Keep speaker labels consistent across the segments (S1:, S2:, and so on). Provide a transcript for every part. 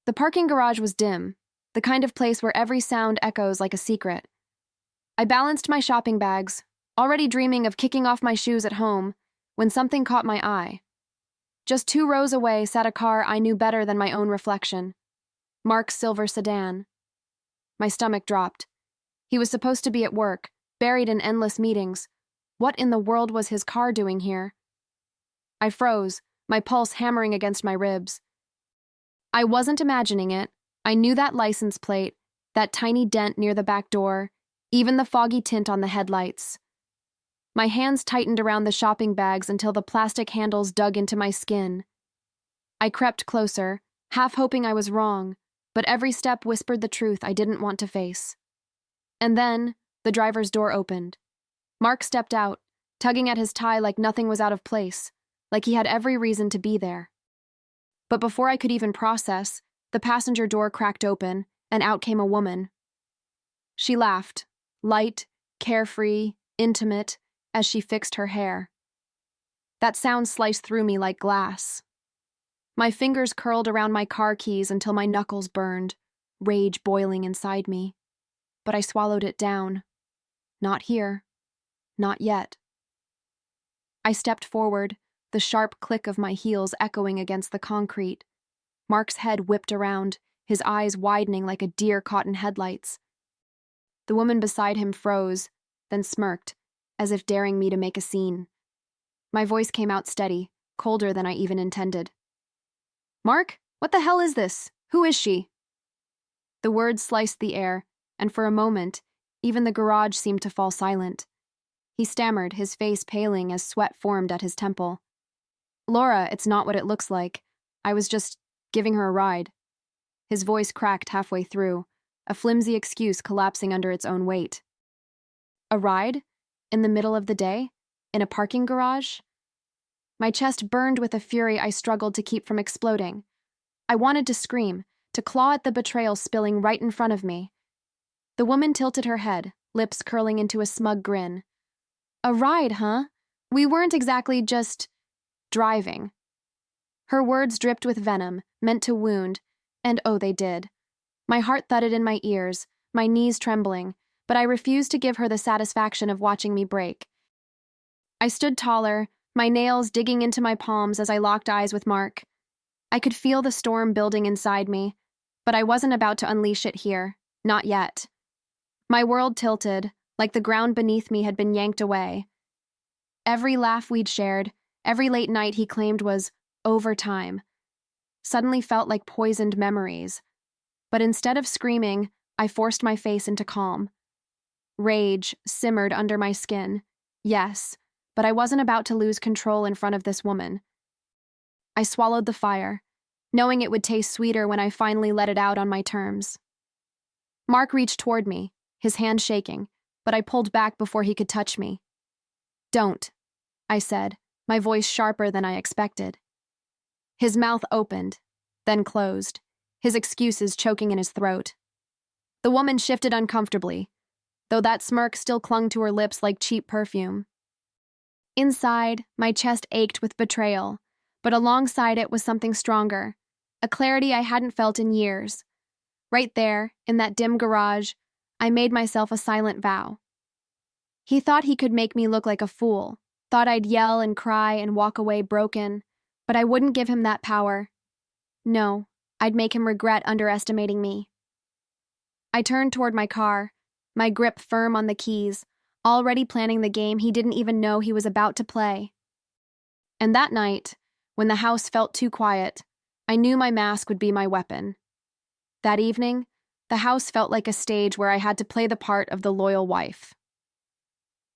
S1: The parking garage was dim, the kind of place where every sound echoes like a secret. I balanced my shopping bags, already dreaming of kicking off my shoes at home, when something caught my eye. Just 2 rows away sat a car I knew better than my own reflection. Mark's silver sedan. My stomach dropped. He was supposed to be at work, buried in endless meetings. What in the world was his car doing here? I froze, my pulse hammering against my ribs. I wasn't imagining it. I knew that license plate, that tiny dent near the back door, even the foggy tint on the headlights. My hands tightened around the shopping bags until the plastic handles dug into my skin. I crept closer, half hoping I was wrong, but every step whispered the truth I didn't want to face. And then, the driver's door opened. Mark stepped out, tugging at his tie like nothing was out of place, like he had every reason to be there. But before I could even process, the passenger door cracked open, and out came a woman. She laughed, light, carefree, intimate, as she fixed her hair. That sound sliced through me like glass. My fingers curled around my car keys until my knuckles burned, rage boiling inside me. But I swallowed it down. Not here. Not yet. I stepped forward, the sharp click of my heels echoing against the concrete. Mark's head whipped around, his eyes widening like a deer caught in headlights. The woman beside him froze, then smirked, as if daring me to make a scene. My voice came out steady, colder than I even intended. "Mark, what the hell is this? Who is she?" The words sliced the air, and for a moment, even the garage seemed to fall silent. He stammered, his face paling as sweat formed at his temple. "Laura, it's not what it looks like. I was just giving her a ride." His voice cracked halfway through, a flimsy excuse collapsing under its own weight. A ride? In the middle of the day? In a parking garage? My chest burned with a fury I struggled to keep from exploding. I wanted to scream, to claw at the betrayal spilling right in front of me. The woman tilted her head, lips curling into a smug grin. "A ride, huh? We weren't exactly just driving." Her words dripped with venom, meant to wound, and oh, they did. My heart thudded in my ears, my knees trembling, but I refused to give her the satisfaction of watching me break. I stood taller, my nails digging into my palms as I locked eyes with Mark. I could feel the storm building inside me, but I wasn't about to unleash it here, not yet. My world tilted, like the ground beneath me had been yanked away. Every laugh we'd shared, every late night he claimed was overtime, suddenly felt like poisoned memories. But instead of screaming, I forced my face into calm. Rage simmered under my skin, yes, but I wasn't about to lose control in front of this woman. I swallowed the fire, knowing it would taste sweeter when I finally let it out on my terms. Mark reached toward me, his hand shaking, but I pulled back before he could touch me. "Don't," I said, my voice sharper than I expected. His mouth opened, then closed, his excuses choking in his throat. The woman shifted uncomfortably, though that smirk still clung to her lips like cheap perfume. Inside, my chest ached with betrayal, but alongside it was something stronger, a clarity I hadn't felt in years. Right there, in that dim garage, I made myself a silent vow. He thought he could make me look like a fool, thought I'd yell and cry and walk away broken, but I wouldn't give him that power. No, I'd make him regret underestimating me. I turned toward my car, my grip firm on the keys, already planning the game he didn't even know he was about to play. And that night, when the house felt too quiet, I knew my mask would be my weapon. That evening, the house felt like a stage where I had to play the part of the loyal wife.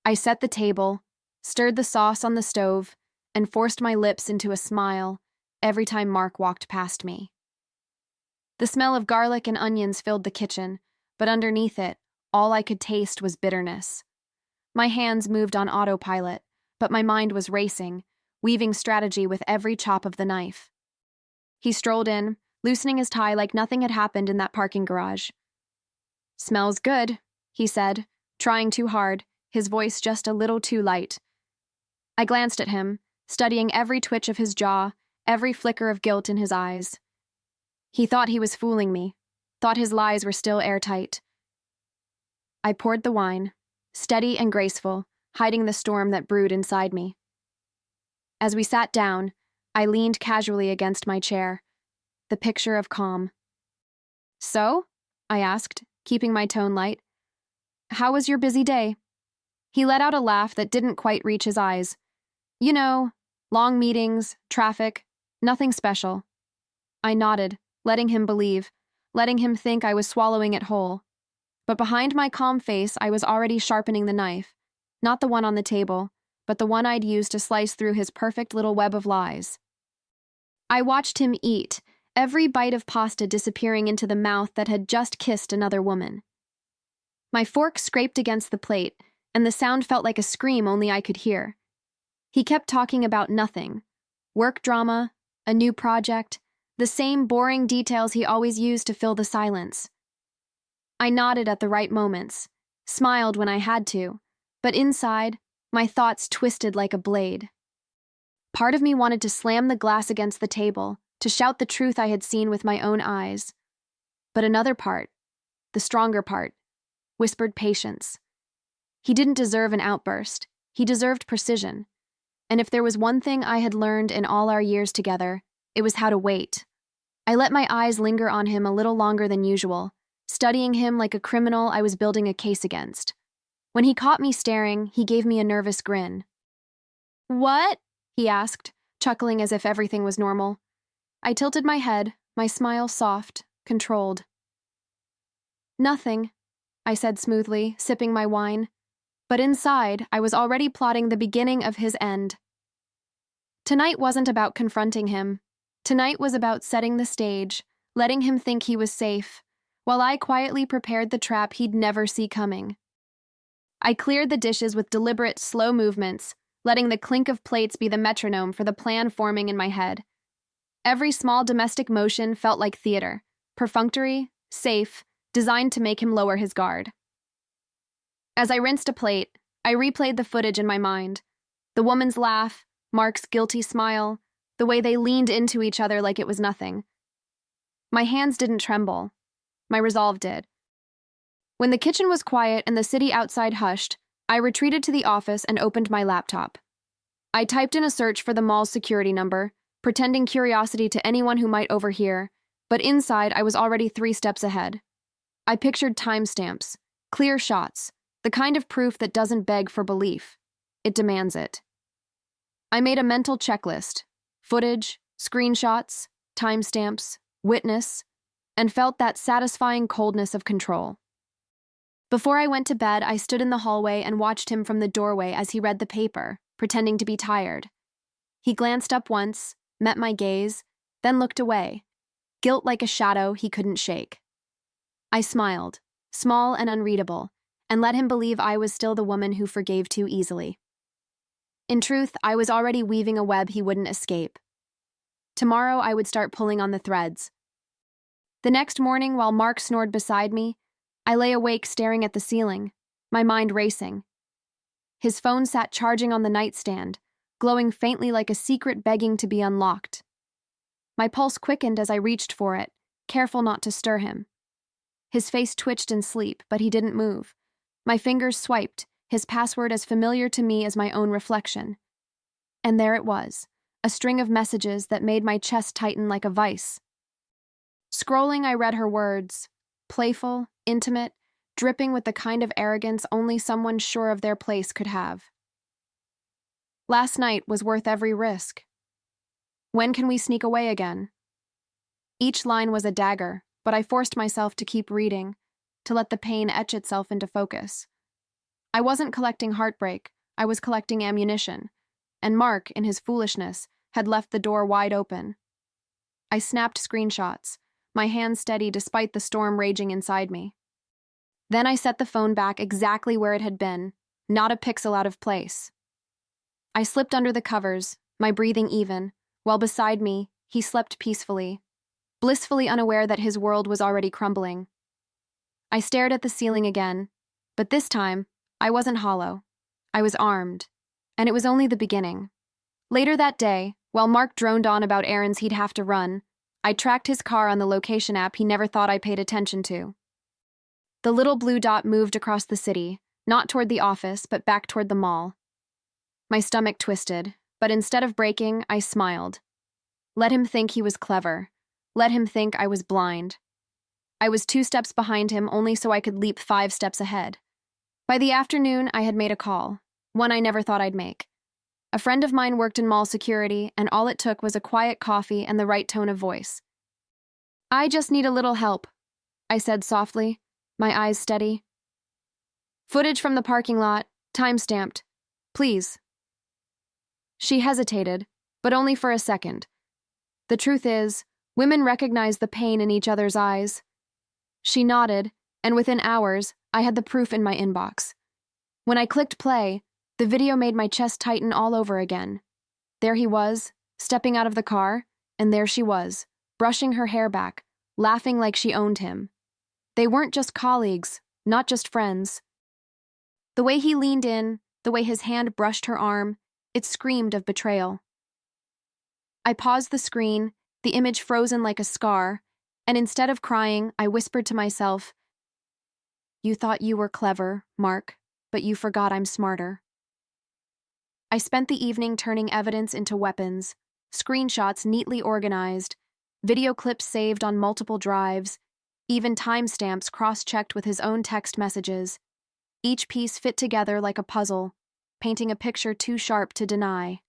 S1: I set the table, stirred the sauce on the stove, and forced my lips into a smile every time Mark walked past me. The smell of garlic and onions filled the kitchen, but underneath it, all I could taste was bitterness. My hands moved on autopilot, but my mind was racing, weaving strategy with every chop of the knife. He strolled in, loosening his tie like nothing had happened in that parking garage. "Smells good," he said, trying too hard, his voice just a little too light. I glanced at him, studying every twitch of his jaw, every flicker of guilt in his eyes. He thought he was fooling me, thought his lies were still airtight. I poured the wine, steady and graceful, hiding the storm that brewed inside me. As we sat down, I leaned casually against my chair, the picture of calm. "So?" I asked, keeping my tone light. "How was your busy day?" He let out a laugh that didn't quite reach his eyes. "You know, long meetings, traffic, nothing special." I nodded, letting him believe, letting him think I was swallowing it whole. But behind my calm face, I was already sharpening the knife, not the one on the table, but the one I'd used to slice through his perfect little web of lies. I watched him eat, every bite of pasta disappearing into the mouth that had just kissed another woman. My fork scraped against the plate, and the sound felt like a scream only I could hear. He kept talking about nothing. Work drama, a new project, the same boring details he always used to fill the silence. I nodded at the right moments, smiled when I had to, but inside, my thoughts twisted like a blade. Part of me wanted to slam the glass against the table, to shout the truth I had seen with my own eyes. But another part, the stronger part, whispered patience. He didn't deserve an outburst. He deserved precision. And if there was one thing I had learned in all our years together, it was how to wait. I let my eyes linger on him a little longer than usual, studying him like a criminal I was building a case against. When he caught me staring, he gave me a nervous grin. "What?" he asked, chuckling as if everything was normal. I tilted my head, my smile soft, controlled. "Nothing," I said smoothly, sipping my wine. But inside, I was already plotting the beginning of his end. Tonight wasn't about confronting him. Tonight was about setting the stage, letting him think he was safe, while I quietly prepared the trap he'd never see coming. I cleared the dishes with deliberate, slow movements, letting the clink of plates be the metronome for the plan forming in my head. Every small domestic motion felt like theater, perfunctory, safe, designed to make him lower his guard. As I rinsed a plate, I replayed the footage in my mind. The woman's laugh, Mark's guilty smile, the way they leaned into each other like it was nothing. My hands didn't tremble. My resolve did. When the kitchen was quiet and the city outside hushed, I retreated to the office and opened my laptop. I typed in a search for the mall's security number, pretending curiosity to anyone who might overhear, but inside I was already 3 steps ahead. I pictured timestamps, clear shots, the kind of proof that doesn't beg for belief. It demands it. I made a mental checklist, footage, screenshots, timestamps, witness, and felt that satisfying coldness of control. Before I went to bed, I stood in the hallway and watched him from the doorway as he read the paper, pretending to be tired. He glanced up once, met my gaze, then looked away, guilt like a shadow he couldn't shake. I smiled, small and unreadable, and let him believe I was still the woman who forgave too easily. In truth, I was already weaving a web he wouldn't escape. Tomorrow I would start pulling on the threads. The next morning, while Mark snored beside me, I lay awake staring at the ceiling, my mind racing. His phone sat charging on the nightstand, glowing faintly like a secret begging to be unlocked. My pulse quickened as I reached for it, careful not to stir him. His face twitched in sleep, but he didn't move. My fingers swiped, his password as familiar to me as my own reflection. And there it was, a string of messages that made my chest tighten like a vice. Scrolling, I read her words, playful, intimate, dripping with the kind of arrogance only someone sure of their place could have. Last night was worth every risk. When can we sneak away again? Each line was a dagger, but I forced myself to keep reading, to let the pain etch itself into focus. I wasn't collecting heartbreak, I was collecting ammunition, and Mark, in his foolishness, had left the door wide open. I snapped screenshots, my hands steady despite the storm raging inside me. Then I set the phone back exactly where it had been, not a pixel out of place. I slipped under the covers, my breathing even, while beside me, he slept peacefully, blissfully unaware that his world was already crumbling. I stared at the ceiling again, but this time, I wasn't hollow. I was armed, and it was only the beginning. Later that day, while Mark droned on about errands he'd have to run, I tracked his car on the location app he never thought I paid attention to. The little blue dot moved across the city, not toward the office, but back toward the mall. My stomach twisted, but instead of breaking, I smiled. Let him think he was clever. Let him think I was blind. I was 2 steps behind him only so I could leap 5 steps ahead. By the afternoon, I had made a call, one I never thought I'd make. A friend of mine worked in mall security, and all it took was a quiet coffee and the right tone of voice. "I just need a little help," I said softly, my eyes steady. "Footage from the parking lot, time-stamped. Please." She hesitated, but only for a second. The truth is, women recognize the pain in each other's eyes. She nodded, and within hours, I had the proof in my inbox. When I clicked play, the video made my chest tighten all over again. There he was, stepping out of the car, and there she was, brushing her hair back, laughing like she owned him. They weren't just colleagues, not just friends. The way he leaned in, the way his hand brushed her arm, it screamed of betrayal. I paused the screen, the image frozen like a scar, and instead of crying, I whispered to myself, "You thought you were clever, Mark, but you forgot I'm smarter." I spent the evening turning evidence into weapons, screenshots neatly organized, video clips saved on multiple drives, even timestamps cross-checked with his own text messages. Each piece fit together like a puzzle, painting a picture too sharp to deny.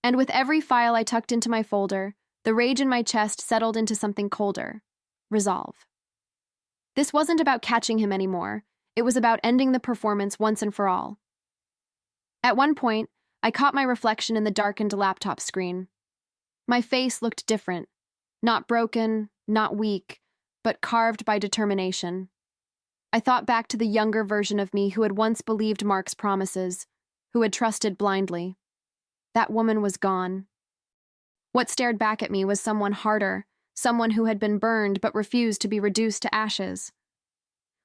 S1: And with every file I tucked into my folder, the rage in my chest settled into something colder: resolve. This wasn't about catching him anymore. It was about ending the performance once and for all. At one point, I caught my reflection in the darkened laptop screen. My face looked different. Not broken, not weak, but carved by determination. I thought back to the younger version of me who had once believed Mark's promises, who had trusted blindly. That woman was gone. What stared back at me was someone harder, someone who had been burned but refused to be reduced to ashes.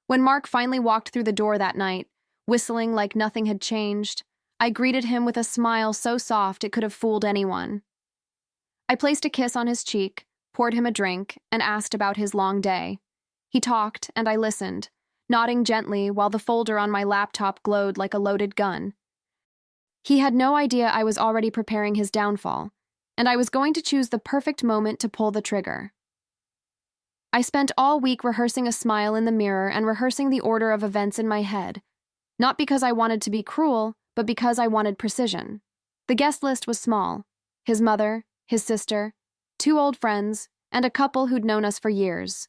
S1: When Mark finally walked through the door that night, whistling like nothing had changed, I greeted him with a smile so soft it could have fooled anyone. I placed a kiss on his cheek, poured him a drink, and asked about his long day. He talked, and I listened, nodding gently while the folder on my laptop glowed like a loaded gun. He had no idea I was already preparing his downfall, and I was going to choose the perfect moment to pull the trigger. I spent all week rehearsing a smile in the mirror and rehearsing the order of events in my head, not because I wanted to be cruel, but because I wanted precision. The guest list was small: his mother, his sister, 2 old friends, and a couple who'd known us for years.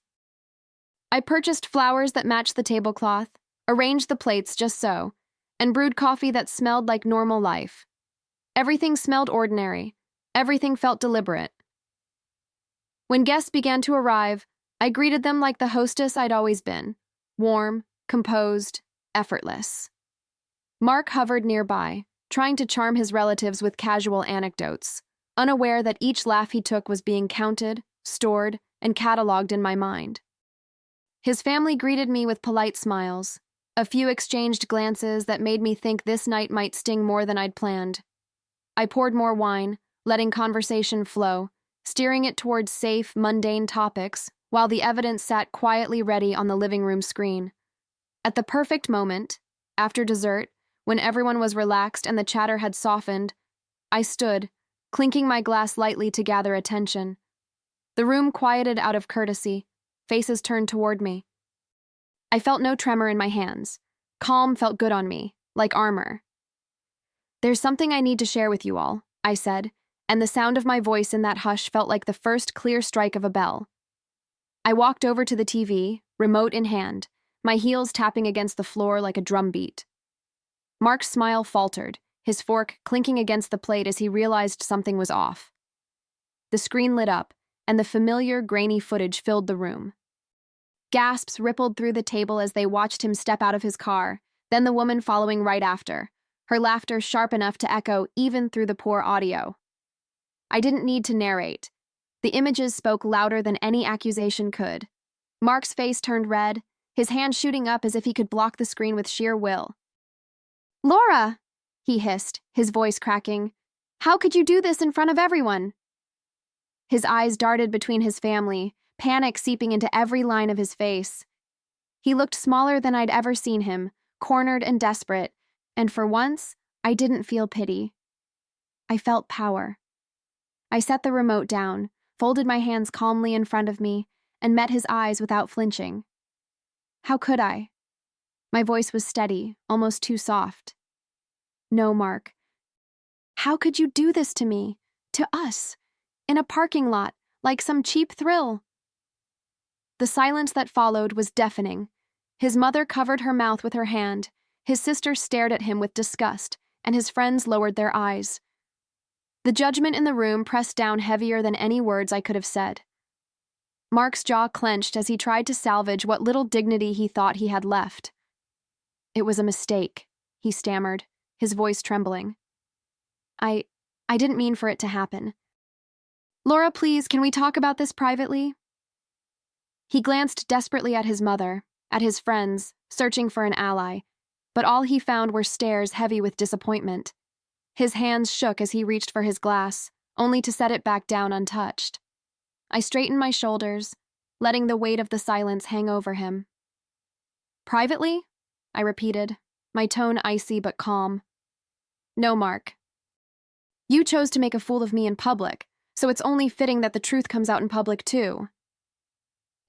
S1: I purchased flowers that matched the tablecloth, arranged the plates just so, and brewed coffee that smelled like normal life. Everything smelled ordinary. Everything felt deliberate. When guests began to arrive, I greeted them like the hostess I'd always been: warm, composed, effortless. Mark hovered nearby, trying to charm his relatives with casual anecdotes, unaware that each laugh he took was being counted, stored, and cataloged in my mind. His family greeted me with polite smiles. A few exchanged glances that made me think this night might sting more than I'd planned. I poured more wine, letting conversation flow, steering it towards safe, mundane topics, while the evidence sat quietly ready on the living room screen. At the perfect moment, after dessert, when everyone was relaxed and the chatter had softened, I stood, clinking my glass lightly to gather attention. The room quieted out of courtesy, faces turned toward me. I felt no tremor in my hands. Calm felt good on me, like armor. "There's something I need to share with you all," I said, and the sound of my voice in that hush felt like the first clear strike of a bell. I walked over to the TV, remote in hand, my heels tapping against the floor like a drumbeat. Mark's smile faltered, his fork clinking against the plate as he realized something was off. The screen lit up, and the familiar, grainy footage filled the room. Gasps rippled through the table as they watched him step out of his car, then the woman following right after, her laughter sharp enough to echo even through the poor audio. I didn't need to narrate. The images spoke louder than any accusation could. Mark's face turned red, his hand shooting up as if he could block the screen with sheer will. "Laura!" he hissed, his voice cracking. "How could you do this in front of everyone?" His eyes darted between his family, panic seeping into every line of his face. He looked smaller than I'd ever seen him, cornered and desperate, and for once, I didn't feel pity. I felt power. I set the remote down, folded my hands calmly in front of me, and met his eyes without flinching. How could I? My voice was steady, almost too soft. No, Mark. How could you do this to me? To us? In a parking lot, like some cheap thrill? The silence that followed was deafening. His mother covered her mouth with her hand, his sister stared at him with disgust, and his friends lowered their eyes. The judgment in the room pressed down heavier than any words I could have said. Mark's jaw clenched as he tried to salvage what little dignity he thought he had left. It was a mistake, he stammered, his voice trembling. I didn't mean for it to happen. Laura, please, can we talk about this privately? He glanced desperately at his mother, at his friends, searching for an ally, but all he found were stares heavy with disappointment. His hands shook as he reached for his glass, only to set it back down untouched. I straightened my shoulders, letting the weight of the silence hang over him. Privately? I repeated, my tone icy but calm. No, Mark. You chose to make a fool of me in public, so it's only fitting that the truth comes out in public too.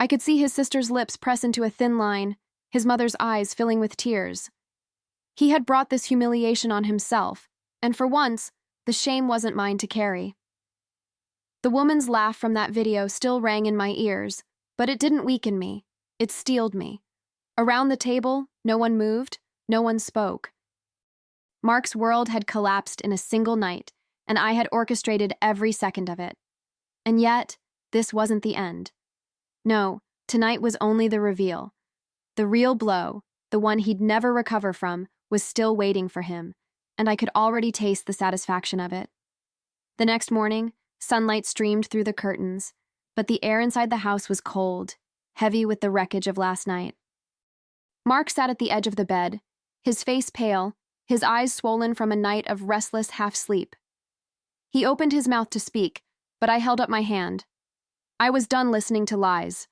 S1: I could see his sister's lips press into a thin line, his mother's eyes filling with tears. He had brought this humiliation on himself, and for once, the shame wasn't mine to carry. The woman's laugh from that video still rang in my ears, but it didn't weaken me. It steeled me. Around the table, no one moved, no one spoke. Mark's world had collapsed in a single night, and I had orchestrated every second of it. And yet, this wasn't the end. No, tonight was only the reveal. The real blow, the one he'd never recover from, was still waiting for him, and I could already taste the satisfaction of it. The next morning, sunlight streamed through the curtains, but the air inside the house was cold, heavy with the wreckage of last night. Mark sat at the edge of the bed, his face pale, his eyes swollen from a night of restless half-sleep. He opened his mouth to speak, but I held up my hand. I was done listening to lies.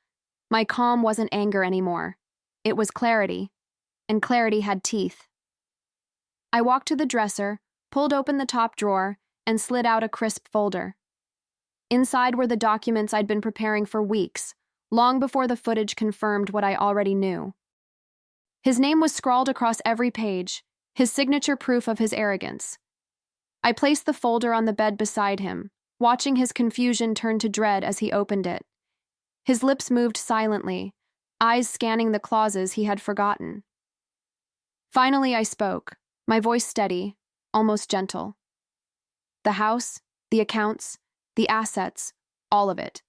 S1: My calm wasn't anger anymore. It was clarity, and clarity had teeth. I walked to the dresser, pulled open the top drawer, and slid out a crisp folder. Inside were the documents I'd been preparing for weeks, long before the footage confirmed what I already knew. His name was scrawled across every page, his signature proof of his arrogance. I placed the folder on the bed beside him, watching his confusion turn to dread as he opened it. His lips moved silently, eyes scanning the clauses he had forgotten. Finally, I spoke, my voice steady, almost gentle. The house, the accounts, the assets, all of it.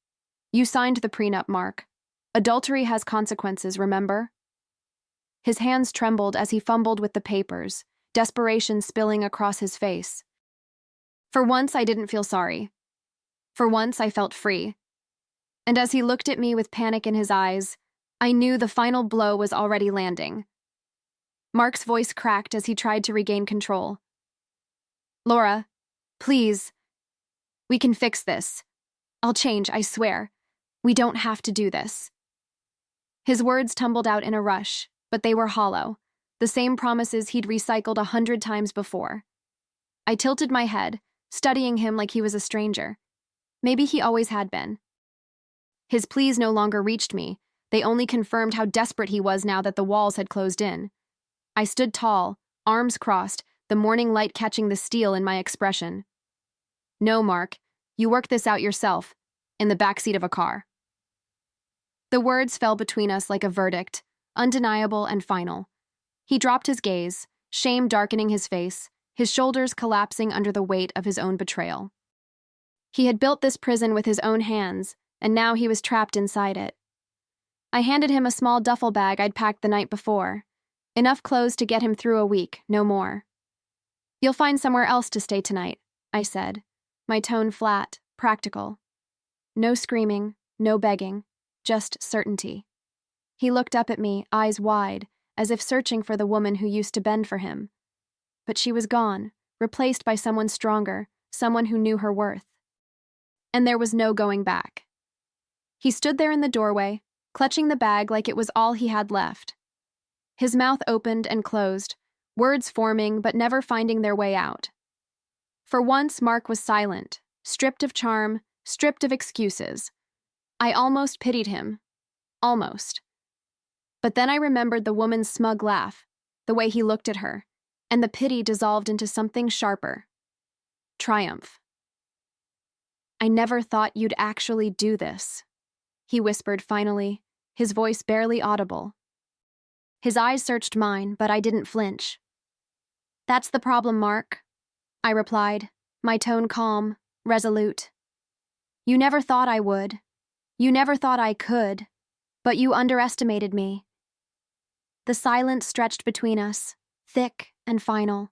S1: You signed the prenup, Mark. Adultery has consequences, remember? His hands trembled as he fumbled with the papers, desperation spilling across his face. For once, I didn't feel sorry. For once, I felt free. And as he looked at me with panic in his eyes, I knew the final blow was already landing. Mark's voice cracked as he tried to regain control. Laura, please. We can fix this. I'll change, I swear. We don't have to do this. His words tumbled out in a rush, but they were hollow, the same promises he'd recycled 100 times before. I tilted my head, studying him like he was a stranger. Maybe he always had been. His pleas no longer reached me. They only confirmed how desperate he was now that the walls had closed in. I stood tall, arms crossed, the morning light catching the steel in my expression. No, Mark, you work this out yourself, in the backseat of a car. The words fell between us like a verdict, undeniable and final. He dropped his gaze, shame darkening his face, his shoulders collapsing under the weight of his own betrayal. He had built this prison with his own hands, and now he was trapped inside it. I handed him a small duffel bag I'd packed the night before. Enough clothes to get him through a week, no more. You'll find somewhere else to stay tonight, I said, my tone flat, practical. No screaming, no begging, just certainty. He looked up at me, eyes wide, as if searching for the woman who used to bend for him. But she was gone, replaced by someone stronger, someone who knew her worth. and there was no going back. He stood there in the doorway, clutching the bag like it was all he had left. His mouth opened and closed, words forming but never finding their way out. For once, Mark was silent, stripped of charm, stripped of excuses. I almost pitied him. Almost. But then I remembered the woman's smug laugh, the way he looked at her, and the pity dissolved into something sharper. Triumph. "I never thought you'd actually do this," he whispered finally, his voice barely audible. His eyes searched mine, but I didn't flinch. "That's the problem, Mark," I replied, my tone calm, resolute. "You never thought I would. You never thought I could, but you underestimated me." The silence stretched between us, thick and final.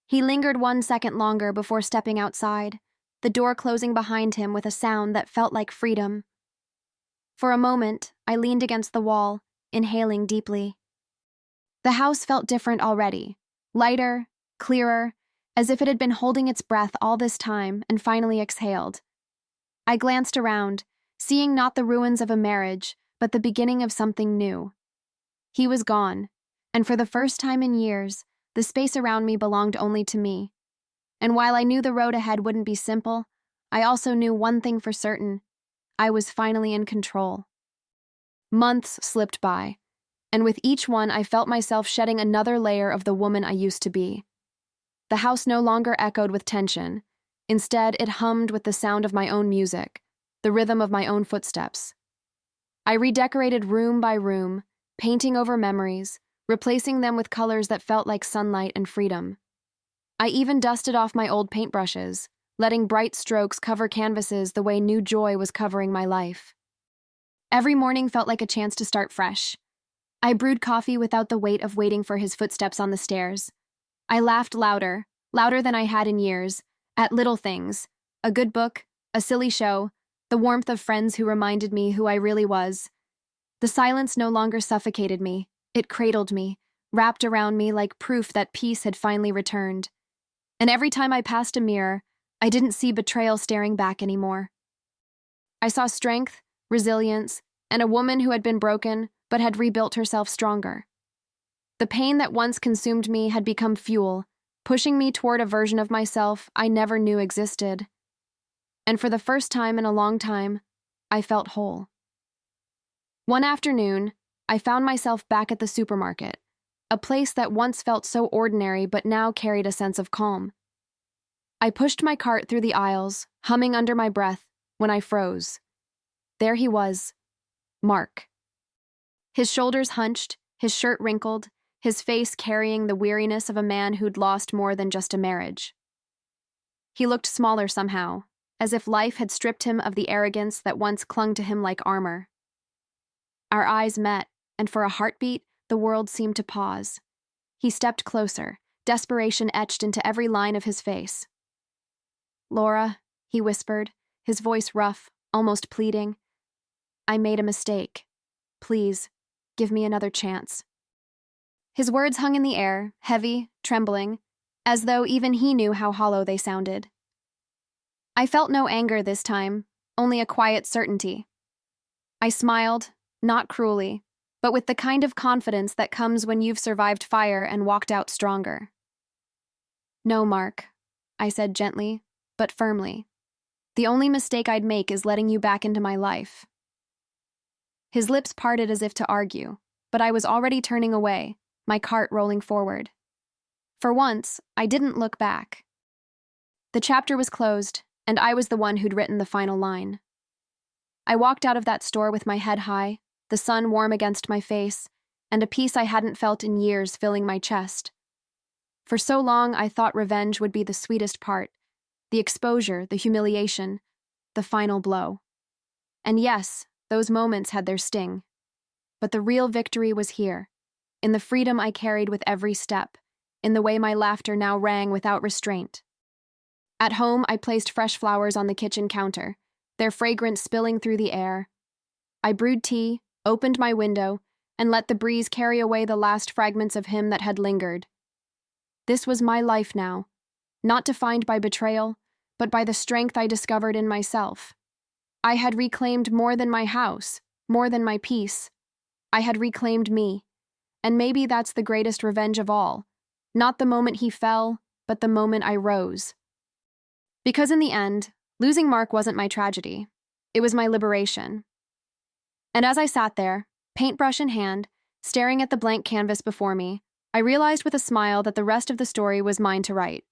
S1: He lingered 1 second longer before stepping outside, the door closing behind him with a sound that felt like freedom. For a moment, I leaned against the wall, inhaling deeply. The house felt different already, lighter, clearer, as if it had been holding its breath all this time and finally exhaled. I glanced around, seeing not the ruins of a marriage, but the beginning of something new. He was gone, and for the first time in years, the space around me belonged only to me. And while I knew the road ahead wouldn't be simple, I also knew one thing for certain: I was finally in control. Months slipped by, and with each one I felt myself shedding another layer of the woman I used to be. The house no longer echoed with tension. Instead, it hummed with the sound of my own music, the rhythm of my own footsteps. I redecorated room by room, painting over memories, replacing them with colors that felt like sunlight and freedom. I even dusted off my old paintbrushes, letting bright strokes cover canvases the way new joy was covering my life. Every morning felt like a chance to start fresh. I brewed coffee without the weight of waiting for his footsteps on the stairs. I laughed louder, louder than I had in years, at little things: a good book, a silly show, the warmth of friends who reminded me who I really was. The silence no longer suffocated me. It cradled me, wrapped around me like proof that peace had finally returned. And every time I passed a mirror, I didn't see betrayal staring back anymore. I saw strength, resilience, and a woman who had been broken but had rebuilt herself stronger. The pain that once consumed me had become fuel, pushing me toward a version of myself I never knew existed. And for the first time in a long time, I felt whole. One afternoon, I found myself back at the supermarket, a place that once felt so ordinary but now carried a sense of calm. I pushed my cart through the aisles, humming under my breath, when I froze. There he was, Mark. His shoulders hunched, his shirt wrinkled, his face carrying the weariness of a man who'd lost more than just a marriage. He looked smaller somehow, as if life had stripped him of the arrogance that once clung to him like armor. Our eyes met, and for a heartbeat, the world seemed to pause. He stepped closer, desperation etched into every line of his face. "Laura," he whispered, his voice rough, almost pleading, "I made a mistake. Please, give me another chance." His words hung in the air, heavy, trembling, as though even he knew how hollow they sounded. I felt no anger this time, only a quiet certainty. I smiled, not cruelly, but with the kind of confidence that comes when you've survived fire and walked out stronger. "No, Mark," I said gently, but firmly. "The only mistake I'd make is letting you back into my life." His lips parted as if to argue, but I was already turning away, my cart rolling forward. For once, I didn't look back. The chapter was closed, and I was the one who'd written the final line. I walked out of that store with my head high, the sun warm against my face, and a peace I hadn't felt in years filling my chest. For so long, I thought revenge would be the sweetest part, the exposure, the humiliation, the final blow. And yes, those moments had their sting. But the real victory was here, in the freedom I carried with every step, in the way my laughter now rang without restraint. At home, I placed fresh flowers on the kitchen counter, their fragrance spilling through the air. I brewed tea, opened my window, and let the breeze carry away the last fragments of him that had lingered. This was my life now, not defined by betrayal, but by the strength I discovered in myself. I had reclaimed more than my house, more than my peace. I had reclaimed me, and maybe that's the greatest revenge of all. Not the moment he fell, but the moment I rose. Because in the end, losing Mark wasn't my tragedy. It was my liberation. And as I sat there, paintbrush in hand, staring at the blank canvas before me, I realized with a smile that the rest of the story was mine to write.